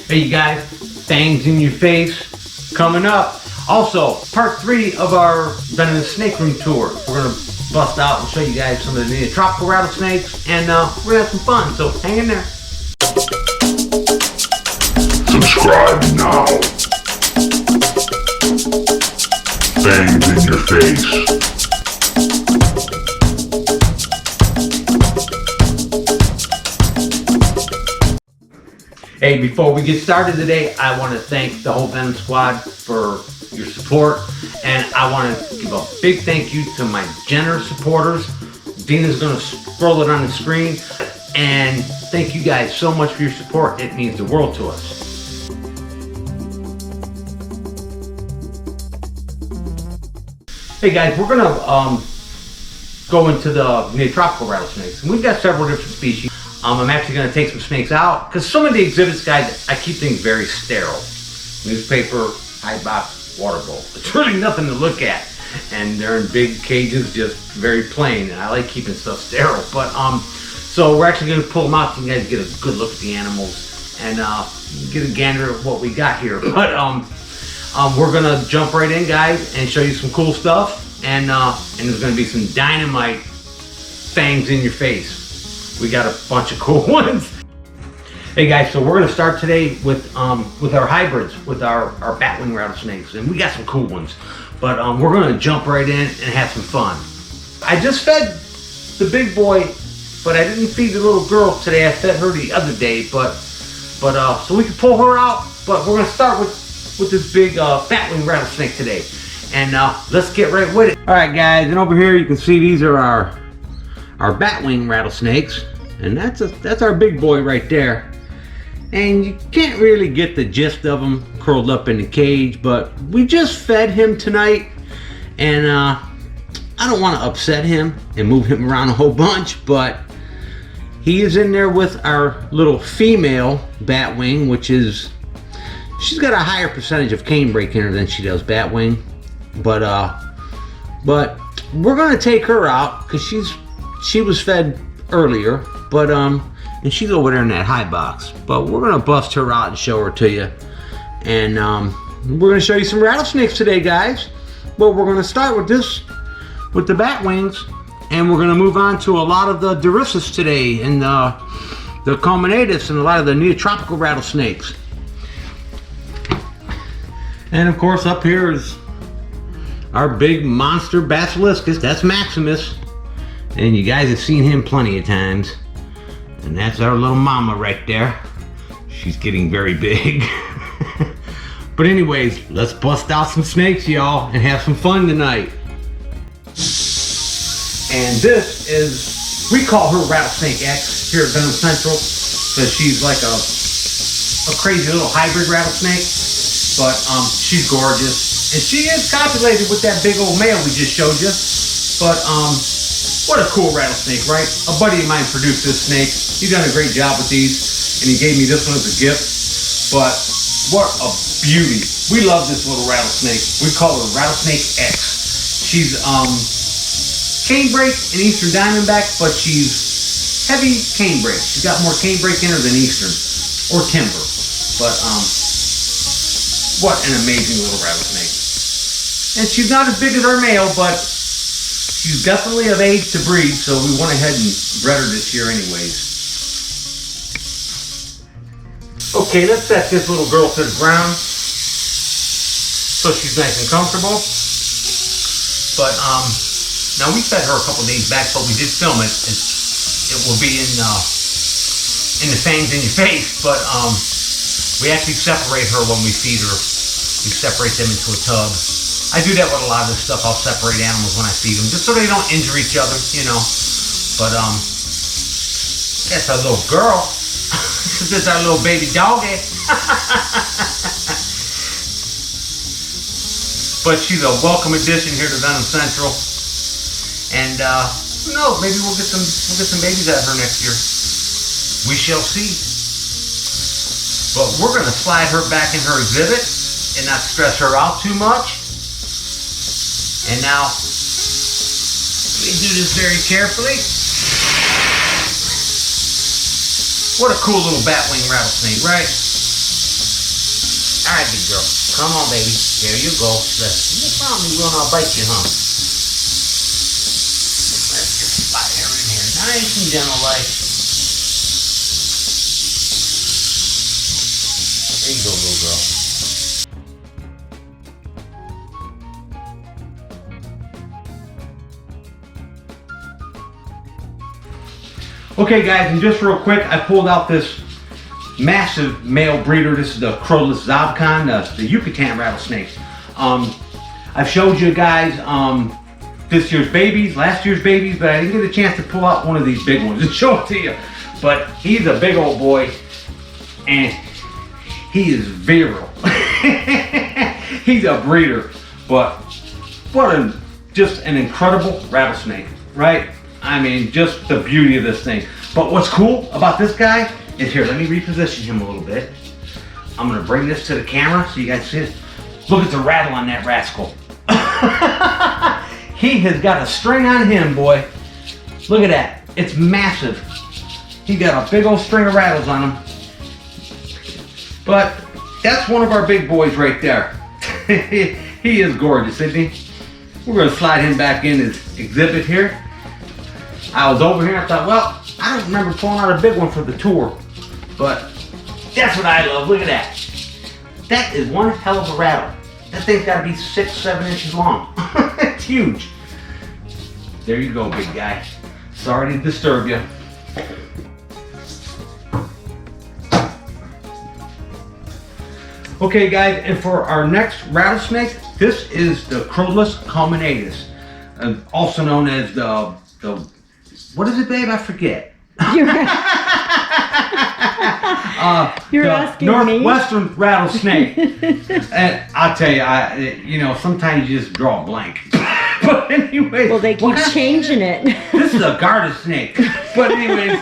Hey you guys, fangs in your face coming up. Also, part 3 of our venomous snake room tour. We're gonna bust out and show you guys some of the Neotropical rattlesnakes, and we're gonna have some fun. So hang in there. Subscribe now. Fangs in your face. Hey, before we get started today, I want to thank the whole Venom squad for your support, and I want to give a big thank you to my generous supporters. Dina's going to scroll it on the screen, and thank you guys so much for your support. It means the world to us. Hey guys, we're going to go into the Neotropical rattlesnakes, and we've got several different species. I'm actually going to take some snakes out because some of the exhibits, guys, I keep things very sterile. Newspaper, hide box, water bowl. It's really nothing to look at, and they're in big cages, just very plain. And I like keeping stuff sterile. But so we're actually going to pull them out so you guys get a good look at the animals and get a gander at what we got here. But we're going to jump right in, guys, and show you some cool stuff. And there's going to be some dynamite fangs in your face. We got a bunch of cool ones. Hey guys, so we're gonna start today with our hybrids, with our Batwing rattlesnakes, and we got some cool ones. But we're gonna jump right in and have some fun. I just fed the big boy, but I didn't feed the little girl today. I fed her the other day, but so we can pull her out. But we're gonna start with this big Batwing rattlesnake today, and let's get right with it. All right, guys, and over here you can see these are our Batwing rattlesnakes, and that's our big boy right there. And you can't really get the gist of him curled up in the cage, but we just fed him tonight, and I don't want to upset him and move him around a whole bunch, but he is in there with our little female Batwing, which is, she's got a higher percentage of canebrake in her than she does Batwing, but we're gonna take her out because she was fed earlier, but and she's over there in that high box. But we're gonna bust her out and show her to you, and we're gonna show you some rattlesnakes today, guys. But we're gonna start with with the Batwings, and we're gonna move on to a lot of the durissus today, and the Combinatus, and a lot of the Neotropical rattlesnakes. And of course, up here is our big monster basiliscus. That's Maximus. And you guys have seen him plenty of times. And that's our little mama right there. She's getting very big. But anyways, let's bust out some snakes, y'all, and have some fun tonight. And this is, we call her Rattlesnake X here at Venomcentral, because she's like a crazy little hybrid rattlesnake. But she's gorgeous. And she is copulated with that big old male we just showed you. But what a cool rattlesnake, right? A buddy of mine produced this snake. He's done a great job with these, and he gave me this one as a gift. But what a beauty. We love this little rattlesnake. We call her Rattlesnake X. She's canebrake and Eastern Diamondback, but she's heavy canebrake. She's got more canebrake in her than Eastern, or timber. But what an amazing little rattlesnake. And she's not as big as our male, but she's definitely of age to breed, so we went ahead and bred her this year anyways. Okay, let's set this little girl to the ground so she's nice and comfortable. But now we fed her a couple days back, but we did film it. It will be in the fangs in your face, but we actually separate her when we feed her. We separate them into a tub. I do that with a lot of this stuff. I'll separate animals when I feed them, just so they don't injure each other, you know. But that's our little girl. This is our little baby doggy. But she's a welcome addition here to Venomcentral. And who knows? Maybe we'll get some babies out of her next year. We shall see. But we're gonna slide her back in her exhibit and not stress her out too much. And now, let me do this very carefully. What a cool little Batwing rattlesnake, right? All right, big girl. Come on, baby. There you go. You probably will not bite you, huh? Let's just slide her in here. Nice and gentle, like. There you go, little girl. Okay guys, and just real quick, I pulled out this massive male breeder. This is the Crotalus the Yucatan rattlesnake. I've showed you guys this year's babies, last year's babies, but I didn't get a chance to pull out one of these big ones and show it to you. But he's a big old boy, and he is virile. He's a breeder, but what just an incredible rattlesnake, right? I mean, just the beauty of this thing. But what's cool about this guy is, here, let me reposition him a little bit. I'm gonna bring this to the camera so you guys see it. Look at the rattle on that rascal. He has got a string on him, boy. Look at that, it's massive. He got a big old string of rattles on him. But that's one of our big boys right there. He is gorgeous, isn't he? We're gonna slide him back in his exhibit here. I was over here and I thought, well, I don't remember pulling out a big one for the tour, but that's what I love. Look at that. That is one hell of a rattle. That thing's got to be 6-7 inches long. It's huge. There you go, big guy. Sorry to disturb you. Okay, guys, and for our next rattlesnake, this is the Crotalus Combinatus, also known as the what is it, babe? I forget. You're asking Northwestern me? rattlesnake. And I'll tell you, sometimes you just draw a blank. But anyway. Well, they keep changing it. This is a garter snake. But anyways,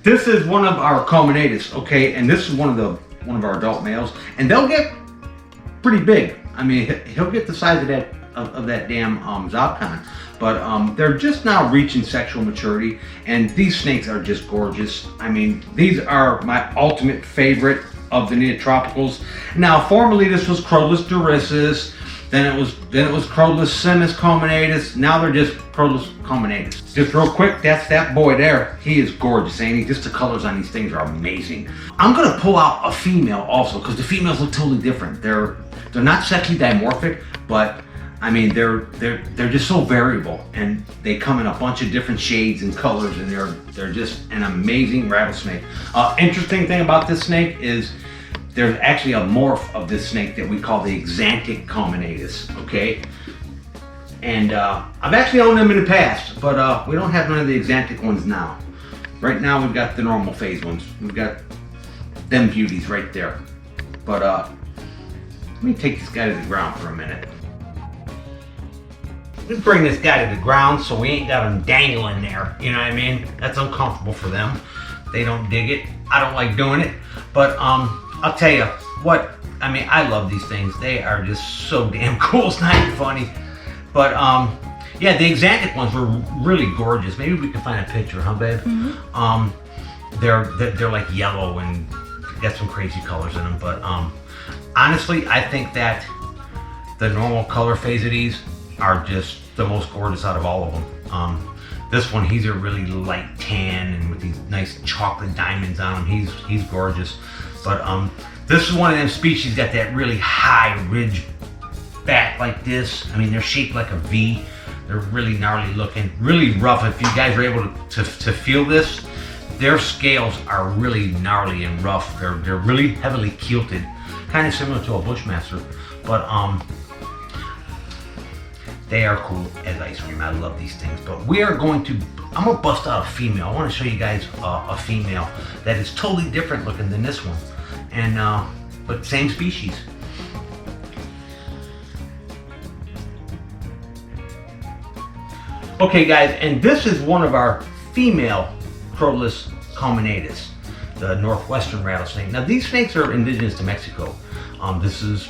this is one of our Combinatus, okay? And this is one of our adult males, and they'll get pretty big. I mean, he'll get the size of that damn Zopcon. But they're just now reaching sexual maturity, and these snakes are just gorgeous. I mean, these are my ultimate favorite of the Neotropicals. Now, formerly this was Crotalus durissus, then it was Crotalus Combinatus. Now they're just Crotalus Combinatus. Just real quick, that's that boy there. He is gorgeous, ain't he? Just the colors on these things are amazing. I'm gonna pull out a female also, because the females look totally different. They're not sexually dimorphic, but I mean, they're just so variable, and they come in a bunch of different shades and colors, and they're just an amazing rattlesnake. Interesting thing about this snake is there's actually a morph of this snake that we call the Xanthic Combinatus, okay? And I've actually owned them in the past, but we don't have none of the Xanthic ones now. Right now we've got the normal phase ones. We've got them beauties right there. But let me take this guy to the ground for a minute. Let's bring this guy to the ground so we ain't got him dangling there. You know what I mean? That's uncomfortable for them. They don't dig it. I don't like doing it. But I'll tell you what, I mean, I love these things. They are just so damn cool. It's not even funny. But yeah, the Xanthic ones were really gorgeous. Maybe we can find a picture, huh, babe? Mm-hmm. They're like yellow and got some crazy colors in them. But honestly, I think that the normal color phase of these are just the most gorgeous out of all of them. This one, he's a really light tan and with these nice chocolate diamonds on him. He's gorgeous. But this is one of them species got that really high ridge back like this. I mean, they're shaped like a V. They're really gnarly looking, really rough. If you guys are able to feel this, their scales are really gnarly and rough. They're really heavily kilted, kind of similar to a Bushmaster. But they are cool as ice cream. I love these things. But I'm gonna bust out a female. I want to show you guys a female that is totally different looking than this one, and but same species. Okay, guys, and this is one of our female Crotalus Combinatus, the northwestern rattlesnake. Now, these snakes are indigenous to Mexico. This is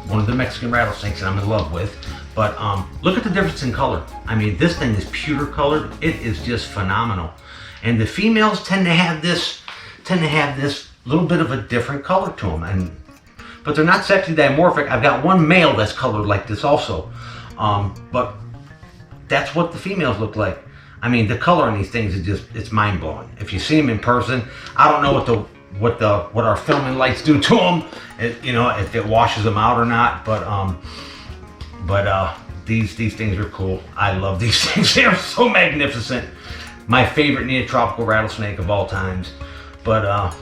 one of the Mexican rattlesnakes that I'm in love with. But look at the difference in color. I mean, this thing is pewter colored. It is just phenomenal. And the females tend to have this little bit of a different color to them. And but they're not sexually dimorphic. I've got one male that's colored like this also, but that's what the females look like. I mean, the color on these things is just—it's mind-blowing. If you see them in person, I don't know what our filming lights do to them, you know, if it washes them out or not. But these things are cool. I love these things. They are so magnificent. My favorite Neotropical rattlesnake of all times. But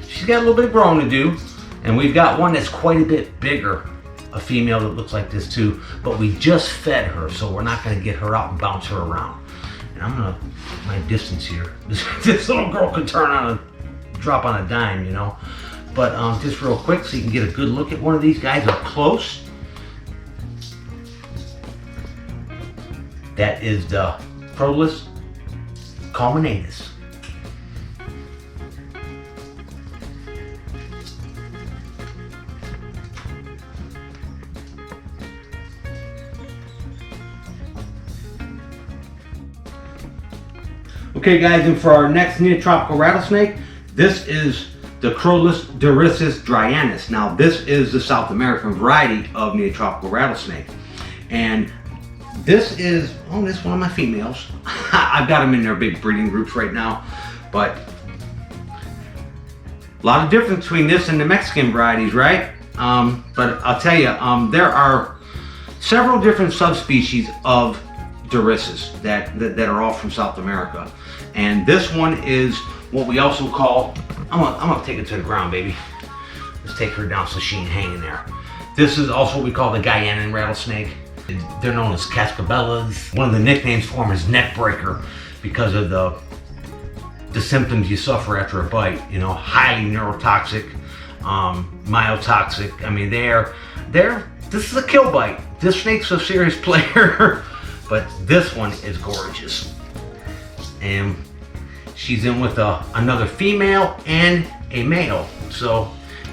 she's got a little bit of growing to do, and we've got one that's quite a bit bigger. A female that looks like this too, but we just fed her, so we're not going to get her out and bounce her around. And I'm going to my distance here. This little girl could drop on a dime, you know. But just real quick, so you can get a good look at one of these guys up close. That is the Crotalus Combinatus. Okay guys, and for our next Neotropical rattlesnake, this is the Crotalus durissus dryanus. Now this is the South American variety of Neotropical rattlesnake. And this is, oh, this is one of my females. I've got them in their big breeding groups right now, but a lot of difference between this and the Mexican varieties, right? But I'll tell you, there are several different subspecies of durissus that are all from South America. And this one is what we also call, I'm gonna take it to the ground, baby. Let's take her down so she ain't hanging there. This is also what we call the Guyanan rattlesnake. They're known as cascabellas. One of the nicknames for them is neck breaker because of the symptoms you suffer after a bite. You know, highly neurotoxic, myotoxic. I mean, this is a kill bite. This snake's a serious player, but this one is gorgeous. And she's in with another female and a male. So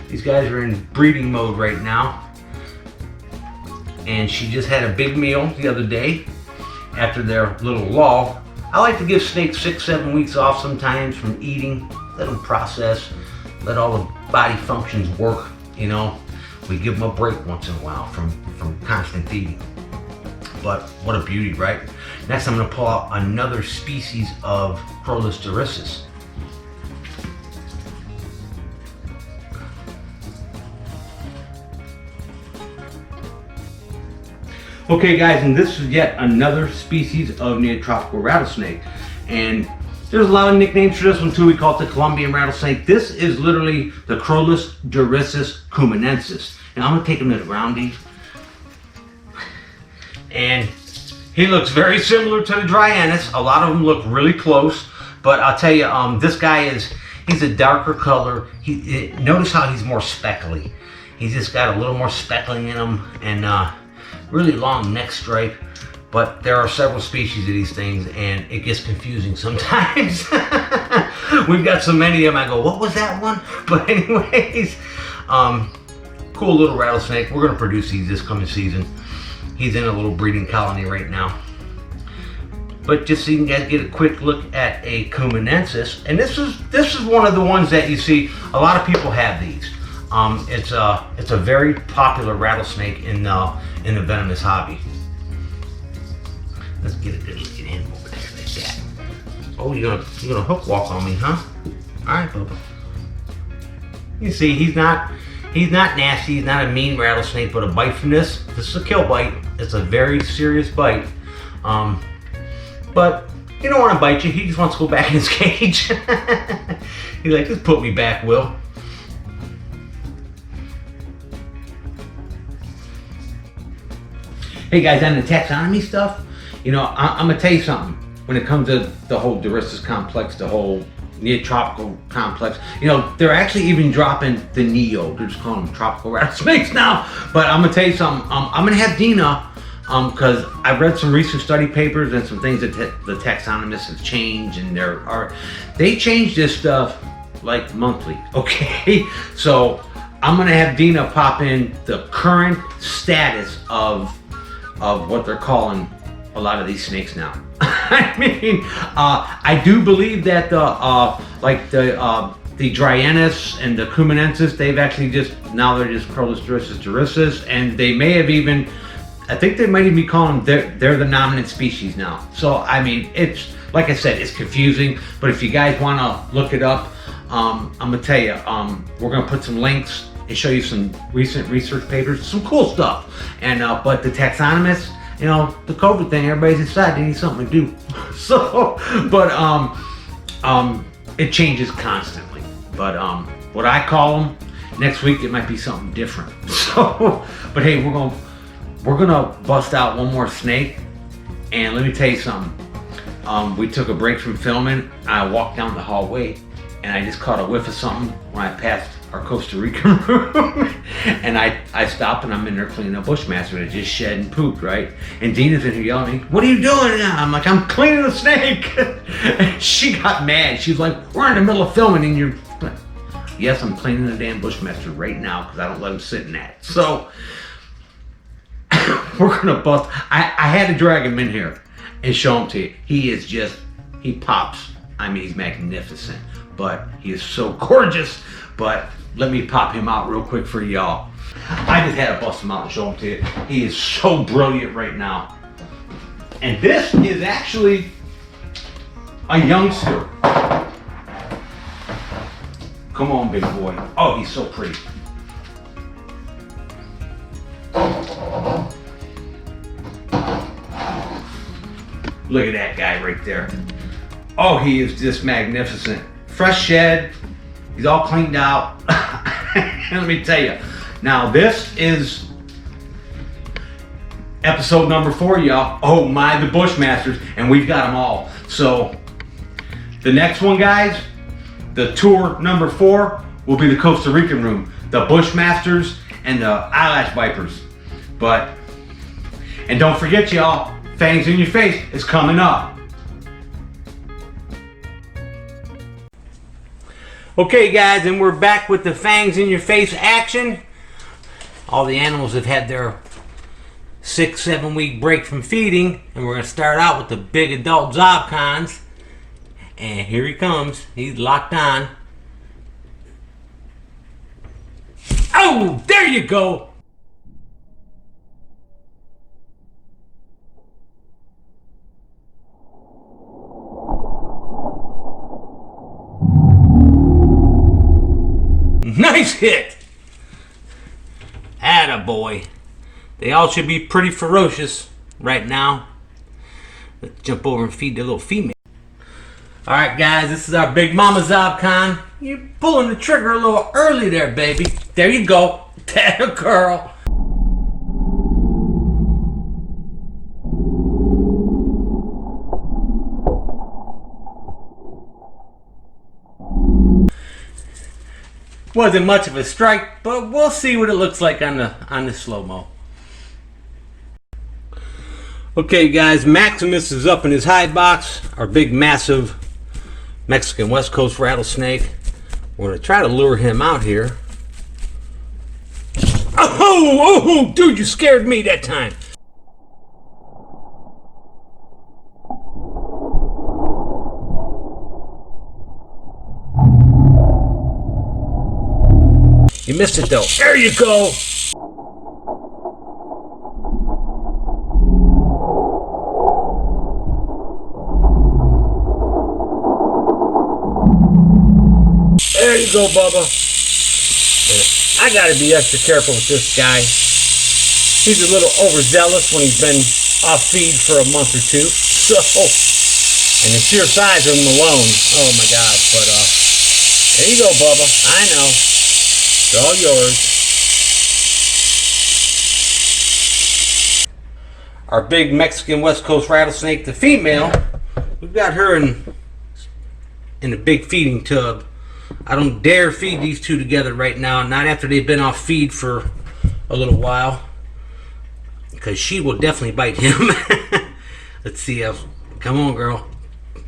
these guys are in breeding mode right now. And she just had a big meal the other day after their little lull. I like to give snakes 6-7 weeks off sometimes from eating, let them process, let all the body functions work, you know. We give them a break once in a while from constant feeding. But what a beauty, right? Next I'm gonna pull out another species of Crotalus durissus. Okay guys, and this is yet another species of Neotropical rattlesnake. And there's a lot of nicknames for this one too. We call it the Colombian rattlesnake. This is literally the Crotalus durissus cumanensis. And I'm gonna take him to the ground, Dee. And he looks very similar to the dryanus. A lot of them look really close, but I'll tell you, this guy he's a darker color. Notice how he's more speckly. He's just got a little more speckling in him, and really long neck stripe. But there are several species of these things, and it gets confusing sometimes. We've got so many of them, I go, what was that one? But anyways, cool little rattlesnake. We're gonna produce these this coming season. He's in a little breeding colony right now. But just so you guys get a quick look at a Combinatus, and this is one of the ones that you see a lot of people have these. It's a very popular rattlesnake in the venomous hobby. Let's get a good look at him over there like that. Oh, you're gonna hook walk on me, huh? All right, Bubba. You see, he's not nasty. He's not a mean rattlesnake, but a bite from this is a kill bite. It's a very serious bite. But he don't want to bite you. He just wants to go back in his cage. He's like, just put me back, Will. Hey guys, on the taxonomy stuff, you know, I'm gonna tell you something. When it comes to the whole durissus complex, the whole Neotropical complex, you know, they're actually even dropping the Neo. They're just calling them tropical rattlesnakes now. But I'm gonna tell you something. I'm gonna have Dina, because I've read some recent study papers and some things that the taxonomists have changed, and they change this stuff like monthly. Okay, so I'm gonna have Dina pop in the current status of what they're calling a lot of these snakes now. I mean, I do believe that the the Dryanis and the Combinatus, they've actually now they're just Crotalus, durissus, and they may have even, I think they might even be calling them, they're the dominant species now. So, I mean, it's, like I said, it's confusing, but if you guys want to look it up, I'm going to tell you, we're going to put some links and show you some recent research papers, some cool stuff. And, but the taxonomists, you know, the COVID thing, everybody's decided they need something to do. So, but, it changes constantly. But, what I call them, next week it might be something different. So, but hey, we're gonna bust out one more snake, and let me tell you something. We took a break from filming. I walked down the hallway, and I just caught a whiff of something when I passed our Costa Rican room, and I stopped, and I'm in there cleaning a Bushmaster that just shed and pooped, right? And Dina's in here yelling at me, "What are you doing?" I'm like, "I'm cleaning a snake." And she got mad. She's like, "We're in the middle of filming, and you're..." Yes, I'm cleaning the damn Bushmaster right now because I don't let him sit in that. So we're gonna bust. I had to drag him in here and show him to you. He is just, he pops. I mean, he's magnificent, but he is so gorgeous. But let me pop him out real quick for y'all. I just had to bust him out and show him to you. He is so brilliant right now. And this is actually a youngster. Come on, big boy. Oh, he's so pretty. Look at that guy right there. Oh, he is just magnificent. Fresh shed. He's all cleaned out. Let me tell you. Now, this is episode number 4, y'all. Oh my, the Bushmasters. And we've got them all. So, the next one, guys, the tour number 4 will be the Costa Rican room. The Bushmasters and the eyelash vipers. And don't forget, y'all, Fangs in Your Face is coming up. Okay, guys, and we're back with the Fangs in Your Face action. All the animals have had their 6-7 week break from feeding, and we're going to start out with the big adult Zobcons. And here he comes. He's locked on. Oh, there you go. Nice hit. Attaboy. They all should be pretty ferocious right now. Let's jump over and feed the little female. Alright, guys, this is our big mama Zobcon. You're pulling the trigger a little early there, baby. There you go. That a girl. Wasn't much of a strike, but we'll see what it looks like on the slow-mo. Okay, guys, Maximus is up in his hide box. Our big, massive Mexican West Coast rattlesnake. We're gonna try to lure him out here. Oh, dude, you scared me that time. You missed it though. There you go. There you go, Bubba. I gotta be extra careful with this guy. He's a little overzealous when he's been off feed for a month or two. So, and the sheer size of him alone, oh my God. But there you go, Bubba. I know. It's all yours. Our big Mexican West Coast rattlesnake, the female, we've got her in a big feeding tub. I don't dare feed these two together right now, not after they've been off feed for a little while, because she will definitely bite him. Let's see. Come on, girl.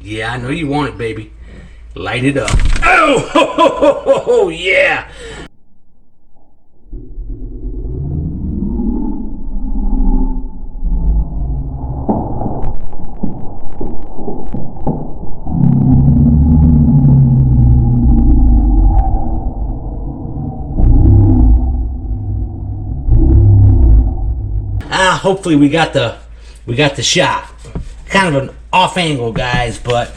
Yeah, I know you want it, baby. Light it up. Oh, ho, ho, ho, ho, ho, yeah. Hopefully we got the shot. Kind of an off angle, guys, but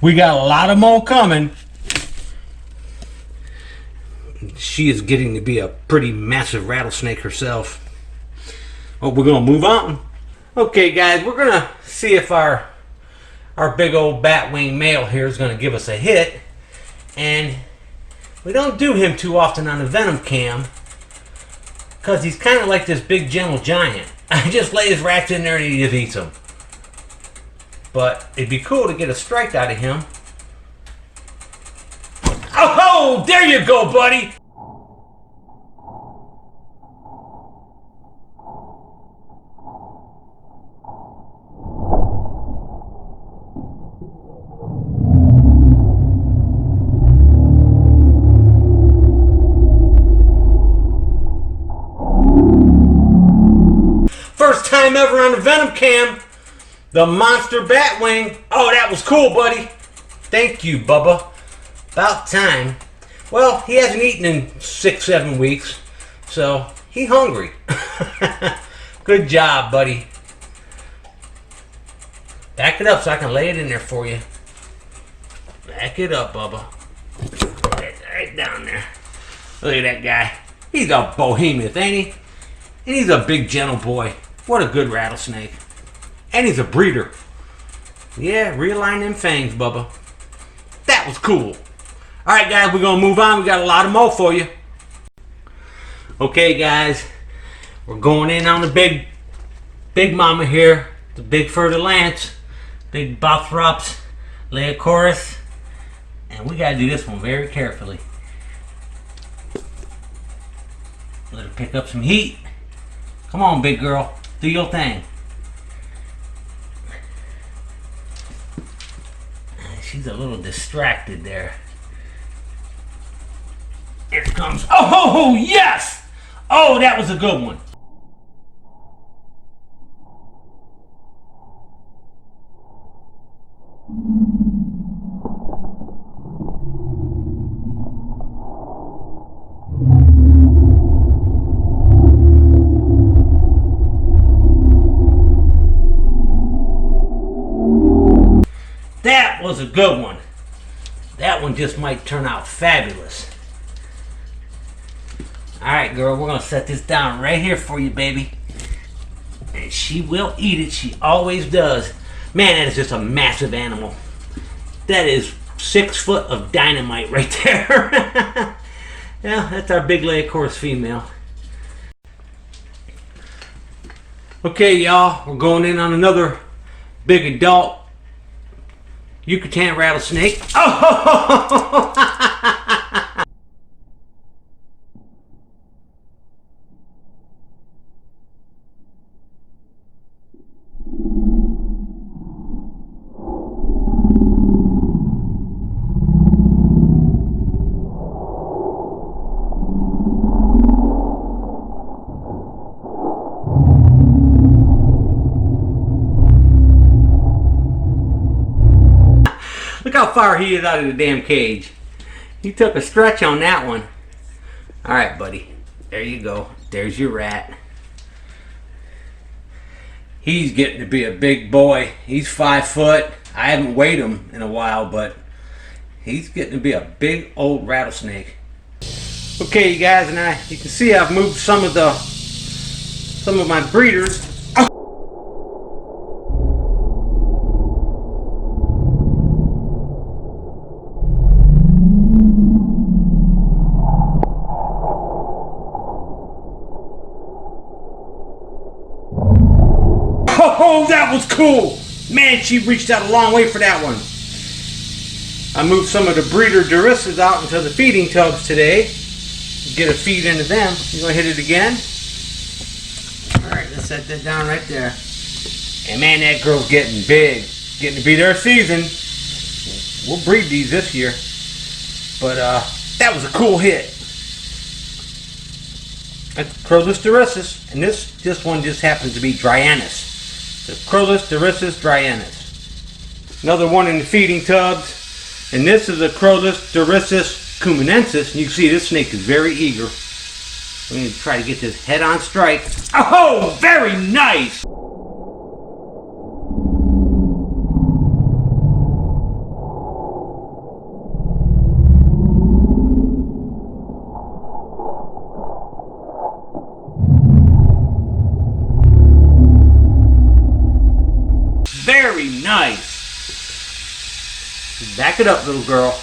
we got a lot of more coming. She is getting to be a pretty massive rattlesnake herself. Oh, we're gonna move on. Okay, guys, we're gonna see if our big old Batwing male here is gonna give us a hit, and we don't do him too often on the Venom cam because he's kind of like this big gentle giant. I just lay his rats in there and he just eats them. But it'd be cool to get a strike out of him. Oh, there you go, buddy. First time ever on the Venom cam, the monster Batwing. Oh, that was cool, buddy. Thank you, Bubba. About time. Well, he hasn't eaten in 6-7 weeks, so he's hungry. Good job, buddy. Back it up so I can lay it in there for you. Back it up, Bubba. Right down there. Look at that guy. He's a behemoth, ain't he? And he's a big, gentle boy. What a good rattlesnake. And he's a breeder. Yeah, realign them fangs, Bubba. That was cool. Alright, guys, we're going to move on. We got a lot of more for you. Okay, guys. We're going in on the big mama here. The big fer-de-lance. Big Bothrops Leocorus. And we got to do this one very carefully. Let her pick up some heat. Come on, big girl. Do your thing. She's a little distracted there. Here it comes. Oh, yes! Oh, that was a good one. That was a good one. That one just might turn out fabulous. Alright, girl, we're going to set this down right here for you, baby. And she will eat it. She always does. Man, that is just a massive animal. That is 6 foot of dynamite right there. Yeah, that's our big Leocorus female. Okay, y'all, we're going in on another big adult Yucatan rattlesnake. Oh! Look how far he is out of the damn cage. He took a stretch on that one. Alright, buddy. There you go. There's your rat. He's getting to be a big boy. He's 5 foot. I haven't weighed him in a while, but he's getting to be a big old rattlesnake. Okay, you guys, and you can see I've moved some of my breeders. Oh, that was cool! Man, she reached out a long way for that one. I moved some of the breeder durissus out into the feeding tubs today. Get a feed into them. You gonna hit it again? Alright, let's set that down right there. And man, that girl's getting big. Getting to be their season. We'll breed these this year. But that was a cool hit. That's Crotalus durissus. And this one just happens to be Dryanus. The Crotalus durissus Dryanus. Another one in the feeding tubs. And this is a Crotalus durissus Combinatus. And you can see this snake is very eager. We're going to try to get this head on strike. Oh, very nice! Very nice. Back it up, little girl.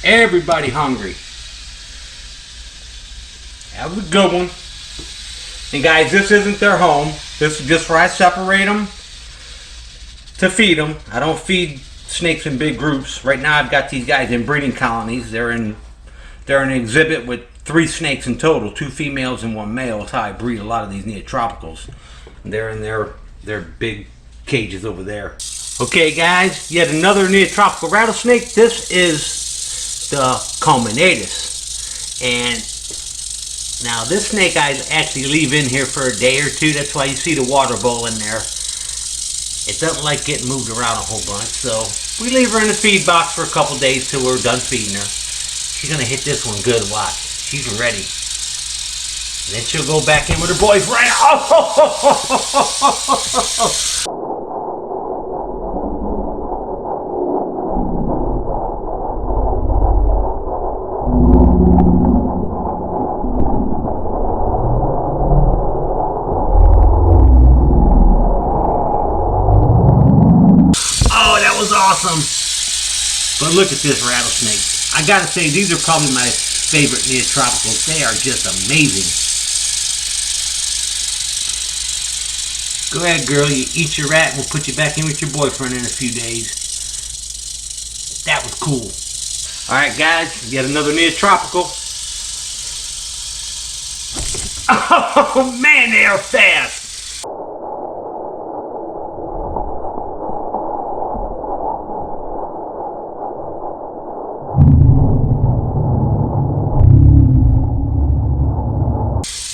Everybody hungry. That was a good one. And guys, this isn't their home. This is just where I separate them to feed them. I don't feed snakes in big groups. Right now I've got these guys in breeding colonies. They're in an exhibit with 3 snakes in total, 2 females and 1 male. That's how I breed a lot of these Neotropicals. They're in their big cages over there. Okay guys, yet another Neotropical rattlesnake. This is the Combinatus. And now this snake I actually leave in here for a day or 2. That's why you see the water bowl in there. It doesn't like getting moved around a whole bunch, so we leave her in the feed box for a couple days till we're done feeding her. She's gonna hit this one good. Watch. She's ready. And then she'll go back in with her boyfriend. Oh, that was awesome. But look at this rattlesnake. I gotta say, these are probably my favorite Neotropicals. They are just amazing. Go ahead, girl. You eat your rat and we'll put you back in with your boyfriend in a few days. That was cool. Alright, guys. Yet another Neotropical. Oh, man, they are fast.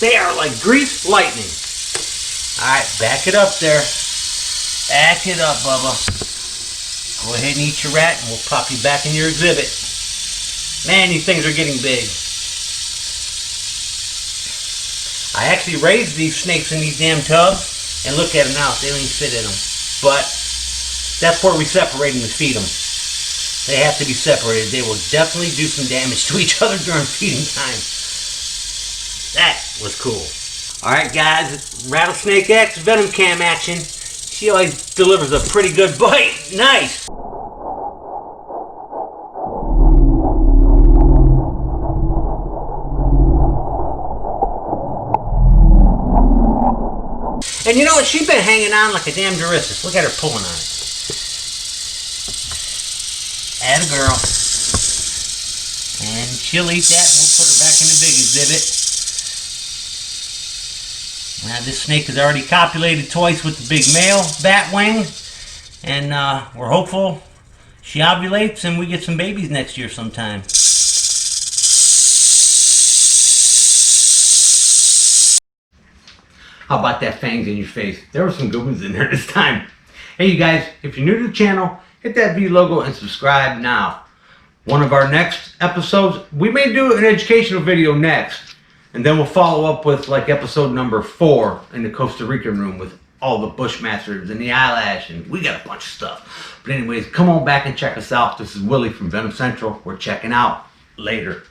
They are like greased lightning. Alright, back it up there. Back it up, Bubba. Go ahead and eat your rat and we'll pop you back in your exhibit. Man, these things are getting big. I actually raised these snakes in these damn tubs, and look at them now. They don't even fit in them. But that's where we separate them to feed them. They have to be separated. They will definitely do some damage to each other during feeding time. That was cool. Alright guys, it's Rattlesnake X Venom cam action. She always delivers a pretty good bite. Nice! And you know what? She's been hanging on like a damn durissus. Look at her pulling on it. Atta girl. And she'll eat that and we'll put her back in the big exhibit. Now this snake has already copulated twice with the big male Batwing, and we're hopeful she ovulates and we get some babies next year sometime. How about that fangs in your face? There were some good ones in there this time. Hey you guys, if you're new to the channel, hit that V logo and subscribe now. One of our next episodes, we may do an educational video next. And then we'll follow up with like episode number 4 in the Costa Rican room with all the Bushmasters and the eyelash, and we got a bunch of stuff. But anyways, come on back and check us out. This is Willie from Venomcentral. We're checking out. Later.